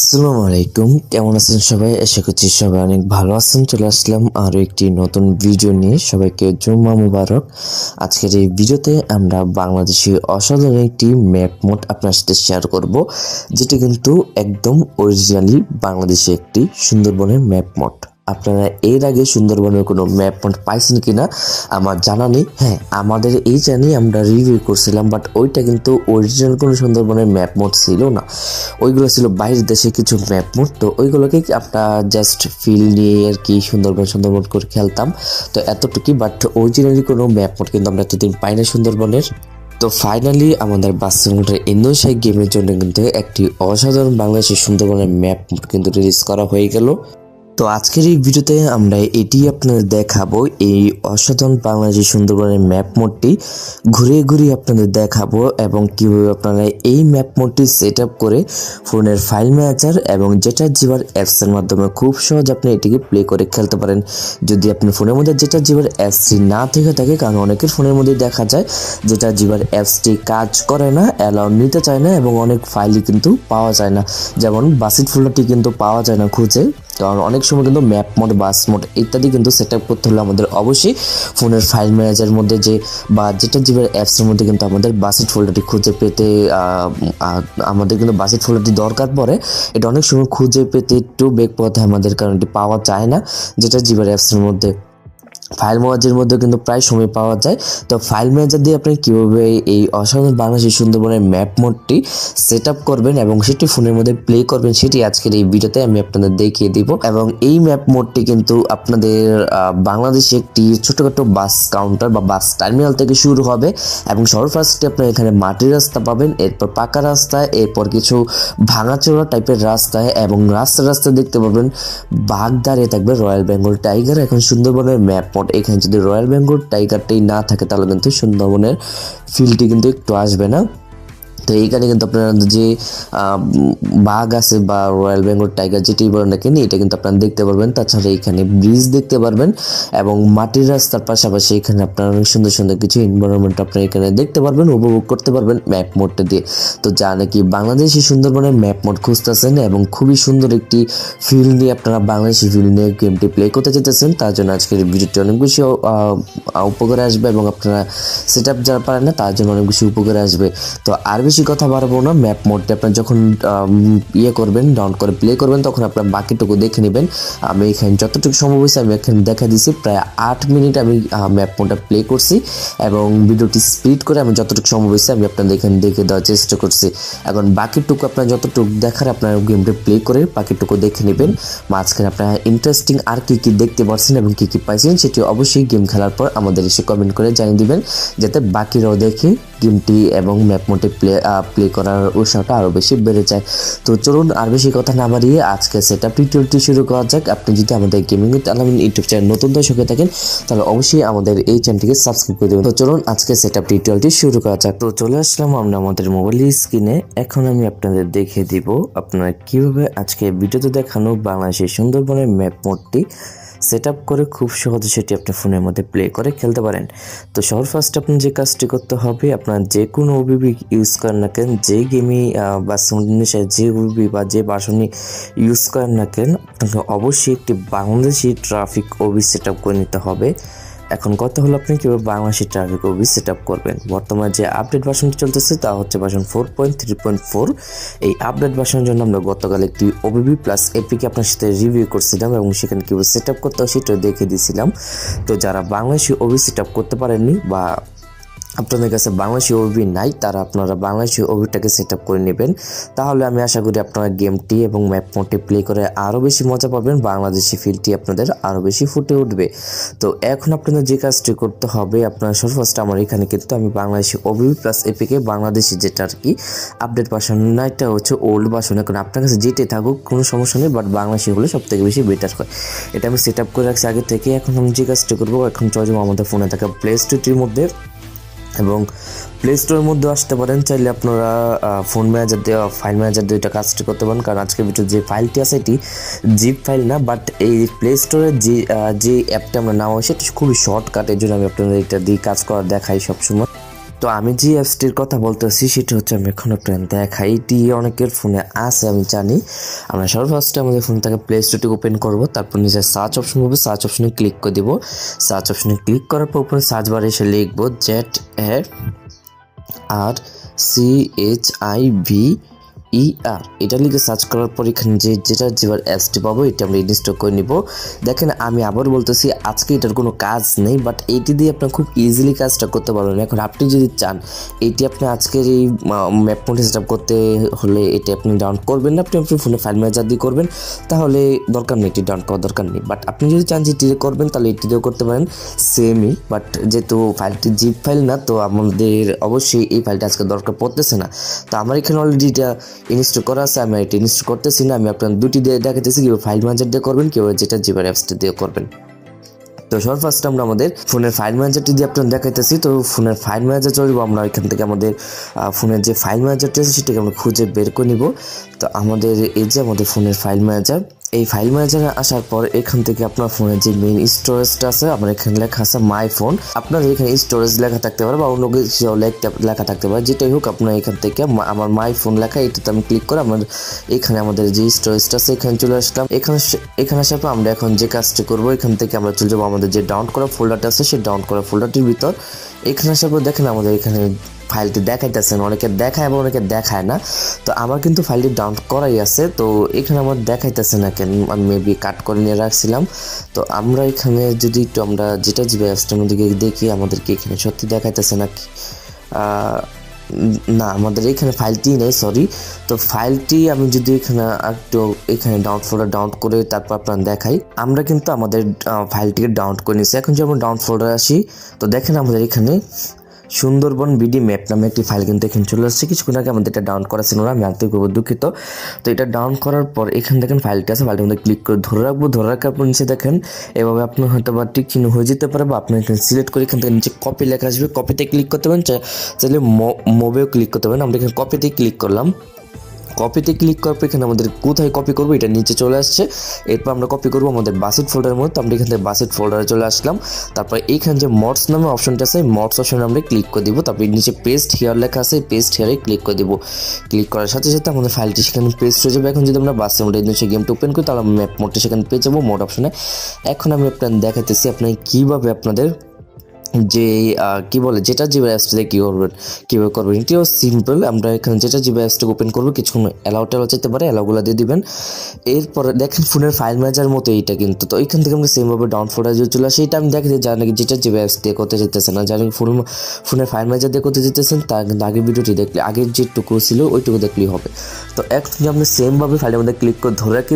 আসসালামু আলাইকুম, কেমন আছেন সবাই? আশা করছি সবাই অনেক ভালো আছেন। চলে আসলাম আরও একটি নতুন ভিডিও নিয়ে। সবাইকে জুম্মা মুবারক। আজকের এই ভিডিওতে আমরা বাংলাদেশি অসাধারণ একটি ম্যাপ মোড আপনার সাথে শেয়ার করব, যেটি কিন্তু একদম অরিজিনালি বাংলাদেশি একটি সুন্দরবনের ম্যাপ মোড। আপনারা এর আগে সুন্দরবনের কোনো ম্যাপ মোড পাইছেন কিনা আমার জানা নেই। হ্যাঁ, আমাদের এই চ্যানেলে আমরা রিভিউ করছিলাম, বাট ওইটা কিন্তু অরিজিনাল কোনো সুন্দরবনের ম্যাপ মোড ছিল না। ওইগুলো ছিল বাইরের দেশে কিছু ম্যাপ মোড। তো ওইগুলোকে আমরা জাস্ট ফিল নিয়ে আর কি সুন্দরবন করে খেলতাম। তো এতটুকুই, বাট অরিজিনালি কোনো ম্যাপ মোড কিন্তু আমরা এতদিন পাই না সুন্দরবনের। তো ফাইনালি আমাদের বাস্তবতার ইন্দোনেশিয়া গেমের জন্য কিন্তু একটি অসাধারণ বাংলাদেশের সুন্দরবনের ম্যাপ মোড কিন্তু রিলিজ করা হয়ে গেল। তো আজকের এই ভিডিওতে আমরা এটি আপনাদের দেখাবো, এই অসাধারণ বাংলাদেশের সুন্দরবনের ম্যাপ মোডটি ঘুরিয়ে ঘুরিয়ে আপনাদের দেখাবো এবং কীভাবে আপনারা এই ম্যাপ মোডটি সেট আপ করে ফোনের ফাইল ম্যানেজার এবং যেটা জিবার অ্যাপসের মাধ্যমে খুব সহজ আপনি এটিকে প্লে করে খেলতে পারেন। যদি আপনি ফোনের মধ্যে যেটা জিবার অ্যাপসটি না থেকে থাকে, কারণ অনেকের ফোনের মধ্যে দেখা যায় যেটা জিবার অ্যাপসটি কাজ করে না, অ্যালাউ নিতে চায় না এবং অনেক ফাইলই কিন্তু পাওয়া যায় না। যেমন বাসিট ফোল্ডারটি কিন্তু পাওয়া যায় না খুঁজে, কারণ অনেক সময় কিন্তু ম্যাপ মোড, বাস মোড ইত্যাদি কিন্তু সেট আপ করতে হলে আমাদের অবশ্যই ফোনের ফাইল ম্যানেজারের মধ্যে যে বা যেটা জিবার অ্যাপসের মধ্যে কিন্তু আমাদের বাসিট ফোল্ডারটি খুঁজে পেতে আমাদের কিন্তু বাসিট ফোল্ডারটি দরকার পড়ে। এটা অনেক সময় খুঁজে পেতে একটু বেগ পথে আমাদের, কারণ এটি পাওয়া যায় না যেটা জিবার অ্যাপসের মধ্যে। ফাইল ম্যানেজারের মধ্যে কিন্তু প্রায় সময় পাওয়া যায়। তো ফাইল ম্যানেজার দিয়ে আপনি কীভাবে এই অসাধারণ বাংলাদেশের সুন্দরবনের ম্যাপ মোডটি সেট আপ করবেন এবং সেটি ফোনের মধ্যে প্লে করবেন, সেটি আজকের এই ভিডিওতে আমি আপনাদের দেখিয়ে দিব। এবং এই ম্যাপ মোডটি কিন্তু আপনাদের বাংলাদেশে একটি ছোটোখাটো বাস কাউন্টার বা বাস টার্মিনাল থেকে শুরু হবে এবং সর্বফার্স্টে আপনার এখানে মাটির রাস্তা পাবেন, এরপর পাকা রাস্তা, এরপর কিছু ভাঙাচোরা টাইপের রাস্তায় এবং রাস্তায় দেখতে পাবেন বাঘ দাঁড়িয়ে থাকবে, রয়্যাল বেঙ্গল টাইগার। এখন সুন্দরবনের ম্যাপ মোড, এখানে যদি রয়্যাল বেঙ্গল টাইগারটাই না থাকে তাহলে কিন্তু সুন্দরবনের ফিলটি কিন্তু একটু আসবে না। তো এইখানে কিন্তু আপনারা যে বাঘ আছে বা রয়্যাল বেঙ্গল টাইগার যেটি বলেন না কেন, এটা কিন্তু আপনারা দেখতে পারবেন। তাছাড়া এখানে ব্রিজ দেখতে পারবেন এবং মাটির রাস্তার পাশাপাশি এখানে আপনারা অনেক সুন্দর সুন্দর কিছু এনভায়রনমেন্ট আপনারা এখানে দেখতে পারবেন, উপভোগ করতে পারবেন ম্যাপ মোডটা দিয়ে। তো যা নাকি বাংলাদেশি সুন্দরবনের ম্যাপ মোড খুঁজতেছেন এবং খুবই সুন্দর একটি ফিল নিয়ে আপনারা বাংলাদেশি ফিল নিয়ে গেমটি প্লে করতে চাইতেছেন, তার জন্য আজকের ভিডিওটি অনেক বেশি উপকারে আসবে এবং আপনারা সেট আপ যারা পারেন না তার জন্য অনেক বেশি উপকারে আসবে। তো আর বেশি কথা বাড়াবো না, ম্যাপ মোডটা আপনার যখন করবেন, ডাউন করে প্লে করবেন, তখন আপনার বাকিটুকু দেখে নেবেন। আমি এখানে যতটুকু সম্ভব হয়েছে আমি এখানে দেখা দিছি, প্রায় 8 মিনিট আমি ম্যাপ মোডটা প্লে করছি এবং ভিডিওটি স্পিড করে আমি যতটুকু সম্ভব হয়েছে আমি আপনাদের এখানে দেখে দেওয়ার চেষ্টা করছি। এখন বাকিটুকু আপনার যতটুকু দেখার আপনার গেমটা প্লে করে বাকিটুকু দেখে নেবেন। মাঝখানে আপনারা ইন্টারেস্টিং আর কি দেখতে পাচ্ছেন এবং কি পাইছেন সেটি অবশ্যই গেম খেলার পর আমাদের এসে কমেন্ট করে জানিয়ে দিবেন, যাতে বাকিরাও দেখে গেমটি এবং ম্যাপ মোডে প্লে করার উৎসাহটা আরও বেশি বেড়ে যায়। তো চলুন আর বেশি কথা না বাড়িয়ে আজকে সেট আপ টিউটোরিয়ালটি শুরু করা যাক। আপনি যদি আমাদের গেমিং উইথ আলামিন ইউটিউব চ্যানেল নতুন দর্শক হয়ে থাকেন তাহলে অবশ্যই আমাদের এই চ্যানেলটিকে সাবস্ক্রাইব করে দেবেন। তো চলুন আজকে সেট আপ টিউটোরিয়ালটি শুরু করা যাক। তো চলে আসলাম আমরা আমাদের মোবাইল স্ক্রিনে। এখন আমি আপনাদের দেখিয়ে দিব আপনারা কীভাবে আজকে ভিডিওতে দেখানো বাংলাদেশের সুন্দরবনের ম্যাপ মোডটি সেট আপ করে খুব সহজে সেটি আপনার ফোনের মধ্যে প্লে করে খেলতে পারেন। তো সবার ফার্স্ট আপনি যে কাজটি করতে হবে, আপনার যে কোনো ওবিবি ইউজ করেন না কেন, যে গেমই বা যে ওবিবি বা যে ভার্সনই ইউজ করেন না কেন, আপনাকে অবশ্যই একটি Bangladeshi traffic OB set up করে নিতে হবে। এখন কথা হলো আপনি কীভাবে Bangladeshi traffic OB set up করবেন। বর্তমানে যে আপডেট ভার্সনটি চলতেছে তা হচ্ছে ভার্সন 4.3.4। এই আপডেট ভার্সনের জন্য আমরা গতকাল একটি ওবিবি প্লাস এপিকে আপনার সাথে রিভিউ করছিলাম এবং সেখানে কীভাবে সেট আপ করতে হয় সেটাও দেখিয়ে দিয়েছিলাম। তো যারা বাংলাদেশি ওবি সেট আপ করতে পারেননি বা আপনাদের কাছে বাংলাদেশি ওবি নাই, তারা আপনারা বাংলাদেশি ওবিটাকে সেট আপ করে নেবেন। তাহলে আমি আশা করি আপনারা গেমটি এবং ম্যাপ মোডটি প্লে করে আরও বেশি মজা পাবেন, বাংলাদেশি ফিলটি আপনাদের আরও বেশি ফুটে উঠবে। তো এখন আপনাদের যে কাজটি করতে হবে, আপনারা সর্বফার্স্ট আমার এখানে কিন্তু আমি Bangladeshi OBB plus APK Bangladeshi যেটা আর কি আপডেট ভার্সন না, এটা হচ্ছে ওল্ড ভার্সন। এখন আপনার কাছে যেটাই থাকুক কোনো সমস্যা নেই, বাট বাংলাদেশি হলে সব থেকে বেশি বেটার হয়। এটা আমি সেট আপ করে রাখছি আগে থেকে। এখন আমি যে কাজটি করবো, এখন চলে যাবো আমাদের ফোনে থাকা প্লে স্টোরটির মধ্যে এবং প্লে স্টোরের মধ্যে আসতে পারেন। চাইলে আপনারা ফোন ম্যানেজার দিয়ে ফাইল ম্যানেজার দিয়ে এটা কাজটি করতে পারেন, কারণ আজকের ভিডিও যে ফাইলটি আছে এটি জিপ ফাইল না, বাট এই প্লে স্টোরের যে অ্যাপটা আমরা নাম হয় সেটা খুবই শর্টকাট, এর জন্য আমি আপনাদের এটা দিয়ে কাজ করা দেখাই সবসময়। তো আমি যে অ্যাপসটির কথা বলতেছি সেটা হচ্ছে আমি এখন আপনার দেখাই, এটি অনেকের ফোনে আছে আমি জানি। আমরা সর্বফার্স্টে আমাদের ফোন থেকে প্লে স্টোরটি ওপেন করবো, তারপর নিজের সার্চ অপশন হবে, সার্চ অপশনে ক্লিক করে দিব। সার্চ অপশনে ক্লিক করার পর উপরে সার্চ বারে এসে লিখবো ZARCHIVER, এটা লিখে সার্চ করার পর এখানে যেটা অ্যাপসটি পাবো এটা আমরা ইনস্টল করে নিব। দেখেন আমি আবার বলতেছি আজকে এটার কোনো কাজ নেই, বাট এইটি দিয়ে আপনার খুব ইজিলি কাজটা করতে পারবেন। এখন আপনি যদি চান এইটি আপনি আজকের এই ম্যাপ মোডে সেট আপ করতে হলে এটি আপনি ডাউনলোড করবেন না, আপনি আপনার ফোনে ফাইল ম্যানেজার দিয়ে করবেন, তাহলে দরকার নেই, এটি ডাউনলোড করার দরকার নেই। বাট আপনি যদি চান যে এটি করবেন তাহলে এটি দিয়েও করতে পারেন, সেমই। বাট যেহেতু ফাইলটি জিপ ফাইল না, তো আমাদের অবশ্যই এই ফাইলটা আজকে দরকার পড়তেছে না। তো আমার এখানে অলরেডি এটা ইনস্টল করা আছে, আমি এটা ইনস্টল করতেছি না। আমি আপনার দুটি দিয়ে দেখাতেছি কীভাবে ফাইল ম্যানেজার দিয়ে করবেন, কীভাবে যেটা জিপার অ্যাপসটা দিয়ে করবেন। তো সর্বফার্স্ট আমরা আমাদের ফোনের ফাইল ম্যানেজারটি দিয়ে আপনার দেখাইতেছি। তো ফোনের ফাইল ম্যানেজার চলবো, আমরা এখান থেকে আমাদের ফোনের যে ফাইল ম্যানেজারটি আছে সেটাকে আমরা খুঁজে বের করে নিব। তো আমাদের এই যে আমাদের ফোনের ফাইল ম্যানেজার, এই ফাইল ম্যানেজারে আসার পর এখান থেকে আপনার ফোনের যে মেইন স্টোরেজটা আছে, আমার এখানে লেখা আছে মাই ফোন। আপনার এখানে স্টোরেজ লেখা থাকতে পারে বা অন্য কিছু লেখা থাকতে পারে, যেটাই হোক আপনার এখান থেকে আমার মাই ফোন লেখা, এটাতে আমি ক্লিক করে আমার এখানে আমাদের যে স্টোরেজটা আছে এখানে চলে আসলাম। এখানে আসার পর আমরা এখন যে কাজটি করবো, এখান থেকে আমরা চলে যাবো আমাদের যে ডাউনলোড করা ফোল্ডারটা আছে সেই ডাউনলোড করা ফোল্ডারটির ভিতর। এখানে আসার পর দেখেন আমাদের এখানে ফাইলটি দেখাইতেছেন, অনেকে দেখায় এবং অনেকে দেখায় না। তো আমার কিন্তু ফাইলটি ডাউনলোড করাই আছে, তো এখানে আমার দেখাইতেছে না কেন, আমি মেবি কাট করে নিয়ে রাখছিলাম। তো আমরা এখানে যদি একটু আমরা যেটা যে অ্যাপসটার মধ্যে দেখি আমাদেরকে এখানে সত্যি দেখাইতেছে নাকি, না আমাদের এখানে ফাইলটি নেই, সরি। তো ফাইলটি আমি যদি এখানে একটু এখানে ডাউনলোড ফোল্ডার ডাউনলোড করে তারপর আপনার দেখাই, আমরা কিন্তু আমাদের ফাইলটিকে ডাউনলোড করে নিচ্ছি। এখন যদি আমরা ডাউনলোড ফোল্ডারে আসি, তো দেখেন আমাদের এখানে সুন্দরবন বিডি ম্যাপ নামে একটি ফাইল কিন্তু এখানে চলে আসছে। কিছুক্ষণ আগে আমাদের এটা ডাউনলোড করা ছিল না, আমি আন্তরিকভাবে দুঃখিত। তো এটা ডাউনলোড করার পর এখানে দেখেন ফাইলটি আছে, ফাইলটির মধ্যে ক্লিক করে ধরে রাখবো। ধরে রাখার পর নিচে দেখেন এভাবে আপনার হয়তো বা টিক চিহ্ন হয়ে যেতে পারে, বা আপনি এখানে সিলেক্ট করে এখান থেকে নিচে কপি লেখা আসবে, কপিতে ক্লিক করতে পারেন, চাইলে মোবেও ক্লিক করতে পারেন। আমরা এখানে কপিতে ক্লিক করলাম। কপিতে ক্লিক করার পর এখানে আমাদের কোথায় কপি করবো এটা নিচে চলে আসছে। এরপর আমরা কপি করবো আমাদের বাসেট ফোল্ডারের মধ্যে, আমরা এখান থেকে বাসেট ফোল্ডারে চলে আসলাম। তারপর এইখানে যে মডস নামে অপশনটা আছে, মডস অপশনে আমরা ক্লিক করে দিব। তারপর নিচে পেস্ট হেয়ার লেখা আছে, পেস্ট হেয়ারে ক্লিক করে দিব। ক্লিক করার সাথে সাথে আমাদের ফাইলটি সেখানে পেস্ট হয়ে যাবে। এখন যদি আমরা বাসের মোডে নিচে গেমটা ওপেন করি তাহলে ম্যাপ মোডটা সেখানে পেয়ে যাবো মোড অপশনে। এখন আমি আপনার দেখাইতেছি আপনার কীভাবে আপনাদের যে কি বলে যেটা জিবি অ্যাপসটা কীভাবে করবেন, এটিও সিম্পল। আমরা এখানে যেটা জিবি অ্যাপসটা ওপেন করবো, কিছুক্ষণ অ্যালাউ চাইতে পারে, অ্যালাউগুলো দিয়ে দিবেন। এরপরে দেখেন ফোনের ফাইল ম্যানেজার মতো এইটা কিন্তু, তো এইখান থেকে আমরা সেমভাবে ডাউনলোড ফোল্ডার যদি চলে আসে, এটা আমি দেখি যারা নাকি যেটা জিবি অ্যাপস দিয়ে করতে যেতেছেন না, যারা ফোনের ফাইল ম্যানেজার দিয়ে করতে যেতেছেন তার কিন্তু আগের ভিডিওটি দেখলে, আগের যেটুকু ছিল ওইটুকু দেখলেই হবে। তো এখন আমরা সেমভাবে ফাইলের মধ্যে ক্লিক করে ধরে রাখি,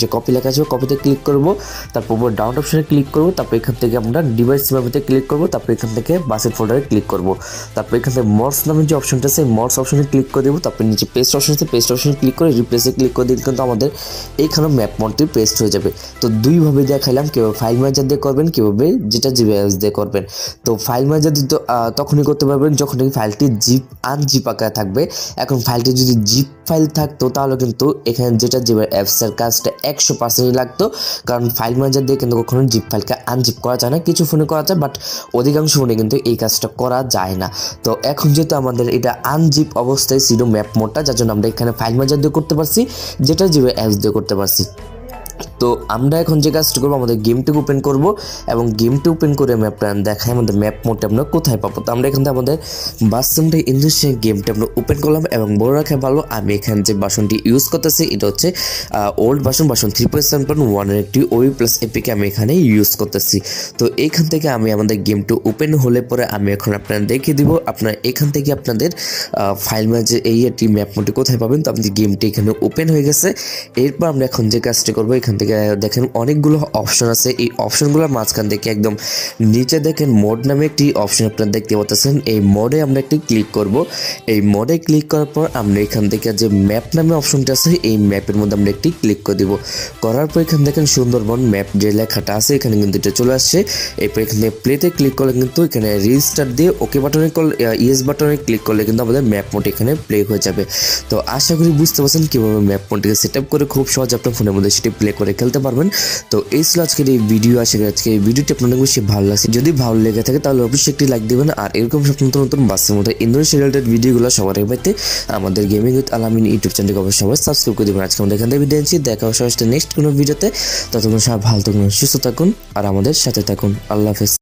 যে কপি লেখা আছে কপিতে ক্লিক করবো, তারপর ডাউনলোড অপশনে ক্লিক করবো, তারপর এখান থেকে আমরা ডিভাইস সেভাবে ক্লিক করবো, তারপর এখান থেকে বাসেট ফোল্ডারে ক্লিক করব। তারপর এখান থেকে মডস নামের যে অপশনটা আছে মডস অপশনে ক্লিক করে দেবো। তারপর নিচে পেস্ট অপশন আছে, পেস্ট অপশনে ক্লিক করে রিপ্লেসে ক্লিক করে দিলে কিন্তু আমাদের এইখানে ম্যাপ মোডটি পেস্ট হয়ে যাবে। তো দুইভাবে দেখাইলাম কীভাবে ফাইল ম্যানেজার দিয়ে করবেন, কীভাবে যেটা জিবি অ্যাপস দিয়ে করবেন। তো ফাইল ম্যানেজার দিয়ে তো তখনই করতে পারবেন যখন এই ফাইলটি আনজিপ আকারে থাকবে। এখন ফাইলটি যদি জিপ ফাইল থাকতো তাহলে কিন্তু এখানে যেটা জিবি অ্যাপসের কাজটা 100% লাগতো, কারণ ফাইল ম্যানেজার দিয়ে কিন্তু কখনো জিপ ফাইলকে আনজিপ করা যায় না। কিছু ফোনে করা যায়, বাট অধিকাংশ ফোনে কিন্তু এই কাজটা করা যায় না। তো এখন যেহেতু আমাদের এটা আনজিপ অবস্থায় ছিল ম্যাপ মোডটা, যার জন্য আমরা এখানে ফাইল ম্যানেজার দিয়ে করতে পারছি, যেটা জিবি অ্যাপস দিয়ে করতে পারছি। তো আমরা এখন যে কাজটা করবো, আমাদের গেমটি ওপেন করব এবং গেমটি ওপেন করে আমি আপনার দেখাই আমাদের ম্যাপ মোডটা আমরা কোথায় পাবো। তো আমরা এখান থেকে আমাদের বাসনটা ইন্ডাস্ট্রিয়াল গেমটা আমরা ওপেন করলাম এবং বড় রাখা ভালো। আমি এখানে যে বাসনটি ইউজ করতেছি এটা হচ্ছে ওল্ড বাসন 3.7.1 এর একটি ওই প্লাস এপিকে আমি এখানে ইউজ করতেছি। তো এইখান থেকে আমি আমাদের গেমটা ওপেন হলে পরে আমি এখন আপনার দেখিয়ে দিব আপনার এখান থেকে আপনাদের ফাইল ম্যানেজার এই একটি ম্যাপ মোডটি কোথায় পাবেন। তো আমাদের গেমটি এখানে ওপেন হয়ে গেছে। এরপর আমরা এখন যে কাজটা করবো, এখান থেকে দেখেন অনেকগুলো অপশন আছে, এই অপশনগুলোর মাঝখান থেকে একদম নিচে দেখেন মোড নামে একটি অপশন আপনারা দেখতে পাচ্ছেন। এই মোডে আমরা একটি ক্লিক করব। এই মোডে ক্লিক করার পর আমরা এখান থেকে যে ম্যাপ নামে অপশনটা আছে এই ম্যাপের মধ্যে আমরা একটি ক্লিক করে দিব। করার পর এখানে দেখেন সুন্দরবন ম্যাপ যে লেখাটা আছে এখানে কিন্তু এটা চলে আসছে। এরপর এখানে প্লেতে ক্লিক করলে কিন্তু এখানে রিস্টার্ট দিয়ে ওকে বাটনে ইয়েস বাটনে ক্লিক করলে কিন্তু আমাদের ম্যাপ মোড এখানে প্লে হয়ে যাবে। তো আশা করি বুঝতে পারছেন কীভাবে ম্যাপ মোডটিকে সেট আপ করে খুব সহজ আপনার ফোনের মধ্যে সেটি প্লে করে খেলতে পারবেন। তো এই ছিল আজকের এই ভিডিও। আশা করি আজকে এই ভিডিওটি আপনাদের বেশি ভালো লাগছে। যদি ভালো লেগে থাকে তাহলে অবশ্যই একটি লাইক দিবেন, আর এরকম সব নতুন নতুন বাসের মধ্যে ইন্দোনেশিয়া রিলেটেড ভিডিওগুলো সবার আগে পাইতে আমাদের গেমিং উইথ আলামিন ইউটিউব চ্যানেলকে অবশ্যই সবাই সাবস্ক্রাইব করে দেবেন। আজকে আমাদের এখান থেকে বিদায় নিচ্ছি, দেখা হবে সবার সাথে নেক্সট কোনো ভিডিওতে। ততক্ষণ সবাই ভালো থাকুন, সুস্থ থাকুন আর আমাদের সাথে থাকুন। আল্লাহ হাফেজ।